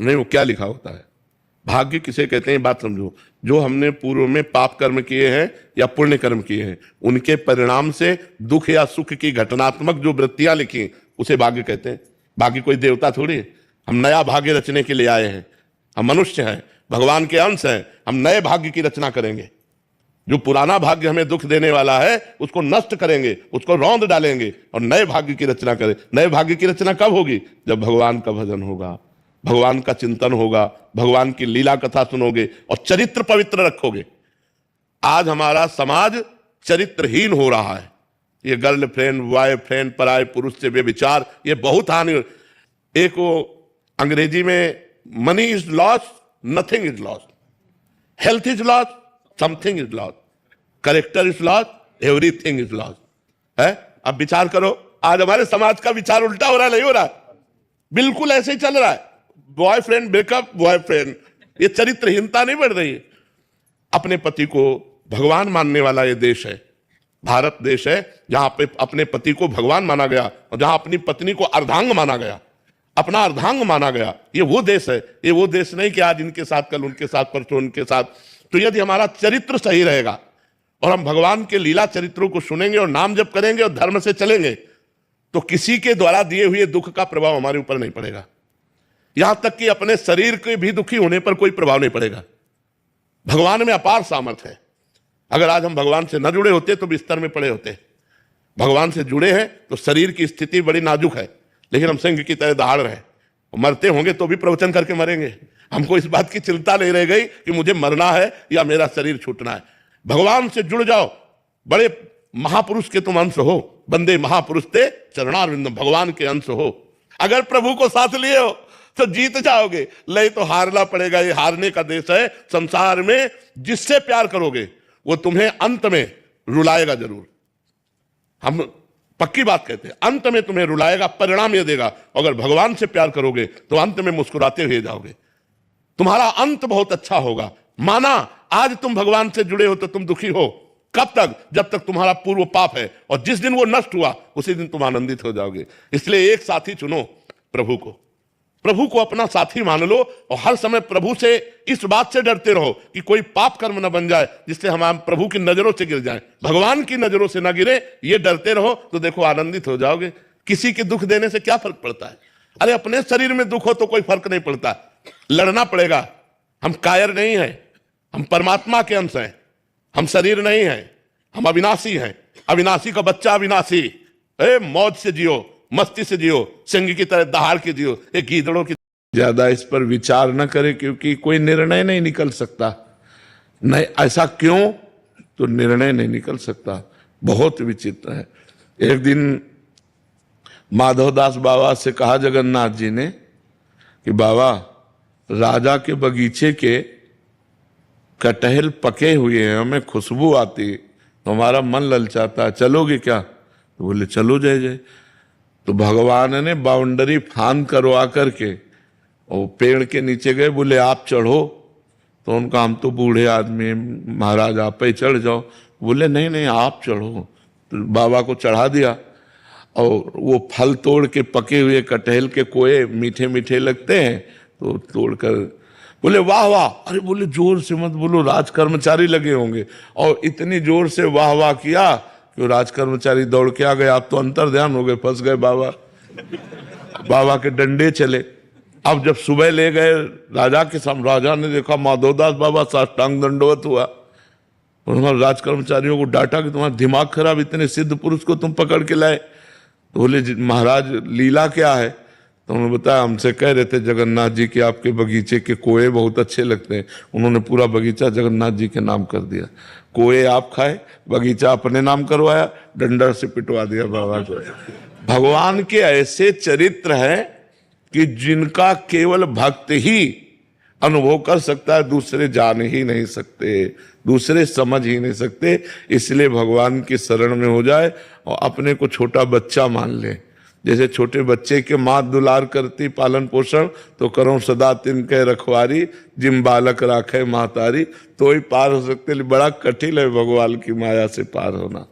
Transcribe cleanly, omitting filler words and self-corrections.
नहीं, वो क्या लिखा होता है। भाग्य किसे कहते हैं, बात समझो। जो हमने पूर्व में पाप कर्म किए हैं या पुण्य कर्म किए हैं, उनके परिणाम से दुख या सुख की घटनात्मक जो वृत्तियां लिखी उसे भाग्य कहते हैं। भाग्य कोई देवता थोड़ी है। हम नया भाग्य रचने के लिए आए हैं। हम मनुष्य हैं, भगवान के अंश हैं। हम नए भाग्य की रचना करेंगे। जो पुराना भाग्य हमें दुख देने वाला है उसको नष्ट करेंगे, उसको रौंद डालेंगे और नए भाग्य की रचना करें। नए भाग्य की रचना कब होगी? जब भगवान का भजन होगा, भगवान का चिंतन होगा, भगवान की लीला कथा सुनोगे और चरित्र पवित्र रखोगे। आज हमारा समाज चरित्रहीन हो रहा है। ये गर्लफ्रेंड, बॉयफ्रेंड, पराये पुरुष से व्यभिचार, ये बहुत हानि। एक वो अंग्रेजी में money is loss, nothing is loss, health is loss, something is loss, character is loss, everything is loss है। अब विचार करो, आज हमारे समाज का विचार उल्टा हो रहा है, नहीं हो रहा है? बिल्कुल ऐसे ही चल रहा है। बॉयफ्रेंड ब्रेकअप, बॉयफ्रेंड, ये चरित्रहीनता नहीं बढ़ रही है। अपने पति को भगवान मानने वाला ये देश है, भारत देश है, जहां पे अपने पति को भगवान माना गया और जहां अपनी पत्नी को अर्धांग माना गया, अपना अर्धांग माना गया। ये वो देश है। ये वो देश नहीं कि आज इनके साथ, कल उनके साथ, परसों उनके साथ। तो यदि हमारा चरित्र सही रहेगा और हम भगवान के लीला चरित्रों को सुनेंगे और नाम जप करेंगे और धर्म से चलेंगे, तो किसी के द्वारा दिए हुए दुख का प्रभाव हमारे ऊपर नहीं पड़ेगा। यहां तक कि अपने शरीर के भी दुखी होने पर कोई प्रभाव नहीं पड़ेगा। भगवान में अपार सामर्थ्य है। अगर आज हम भगवान से न जुड़े होते तो बिस्तर में पड़े होते। भगवान से जुड़े हैं तो शरीर की स्थिति बड़ी नाजुक है, लेकिन हम सिंह की तरह दहाड़ रहे। मरते होंगे तो भी प्रवचन करके मरेंगे। हमको इस बात की चिंता नहीं रह गई कि मुझे मरना है या मेरा शरीर छूटना है। भगवान से जुड़ जाओ। बड़े महापुरुष के तुम अंश हो। बंदे महापुरुष थे चरणारविंद, भगवान के अंश हो। अगर प्रभु को साथ लिए हो तो जीत जाओगे, नहीं तो हारना पड़ेगा। ये हारने का देश है। संसार में जिससे प्यार करोगे वो तुम्हें अंत में रुलाएगा जरूर। हम पक्की बात कहते हैं, अंत में तुम्हें रुलाएगा, परिणाम ये देगा। अगर भगवान से प्यार करोगे तो अंत में मुस्कुराते हुए जाओगे। तुम्हारा अंत बहुत अच्छा होगा। माना आज तुम भगवान से जुड़े हो तो तुम दुखी हो। कब तक? जब तक तुम्हारा पूर्व पाप है, और जिस दिन वो नष्ट हुआ उसी दिन तुम आनंदित हो जाओगे। इसलिए एक साथी चुनो, प्रभु को। प्रभु को अपना साथी मान लो और हर समय प्रभु से इस बात से डरते रहो कि कोई पाप कर्म न बन जाए जिससे हम प्रभु की नजरों से गिर जाएं, भगवान की नजरों से न गिरे। ये डरते रहो तो देखो आनंदित हो जाओगे। किसी के दुख देने से क्या फर्क पड़ता है? अरे अपने शरीर में दुख हो तो कोई फर्क नहीं पड़ता। लड़ना पड़ेगा। हम कायर नहीं हैं, हम परमात्मा के अंश हैं। हम शरीर नहीं हैं, हम अविनाशी हैं। अविनाशी का बच्चा अविनाशी। मौज से जियो, मस्ती से जियो, सिंह की तरह दहाड़ के जियो, एक गीदड़ों की। ज्यादा इस पर विचार न करें, क्योंकि कोई निर्णय नहीं निकल सकता। नहीं, ऐसा क्यों? तो निर्णय नहीं निकल सकता। बहुत विचित्र है। एक दिन माधवदास बाबा से कहा जगन्नाथ जी ने कि बाबा, राजा के बगीचे के कटहल पके हुए हैं, हमें खुशबू आती, तो हमारा मन ललचाता है, चलोगे क्या? तो बोले चलो जय जय। तो भगवान ने बाउंड्री फांद करवा करके और पेड़ के नीचे गए। बोले आप चढ़ो। तो उनका, हम तो बूढ़े आदमी, महाराज आप ही चढ़ जाओ। बोले नहीं नहीं आप चढ़ो। तो बाबा को चढ़ा दिया और वो फल तोड़ के, पके हुए कटहल के कोए मीठे मीठे लगते हैं, तो तोड़कर बोले वाह वाह। अरे बोले जोर से मत बोलो, राज कर्मचारी लगे होंगे। और इतनी जोर से वाह वाह किया कि राज कर्मचारी दौड़ के आ गए। आप तो अंतर ध्यान हो गए, फंस गए बाबा। बाबा के डंडे चले। अब जब सुबह ले गए राजा के सामने, राजा ने देखा माधवदास बाबा साष्टांग दंडवत हुआ। उन्होंने राज कर्मचारियों को डांटा कि तुम्हारा दिमाग खराब, इतने सिद्ध पुरुष को तुम पकड़ के लाए। तो बोले महाराज लीला क्या है? तो उन्होंने बताया, हमसे कह रहे थे जगन्नाथ जी कि आपके बगीचे के कोए बहुत अच्छे लगते हैं। उन्होंने पूरा बगीचा जगन्नाथ जी के नाम कर दिया। कोए आप खाए, बगीचा अपने नाम करवाया, डंडा से पिटवा दिया बाबा को। भगवान के ऐसे चरित्र हैं कि जिनका केवल भक्त ही अनुभव कर सकता है, दूसरे जान ही नहीं सकते, दूसरे समझ ही नहीं सकते। इसलिए भगवान की शरण में हो जाए और अपने को छोटा बच्चा मान ले। जैसे छोटे बच्चे के माँ दुलार करती पालन पोषण, तो करो सदा तिनके रखवारी, जिम बालक राखे महतारी, तो ही पार हो सकते। बड़ा कठिन है भगवान की माया से पार होना।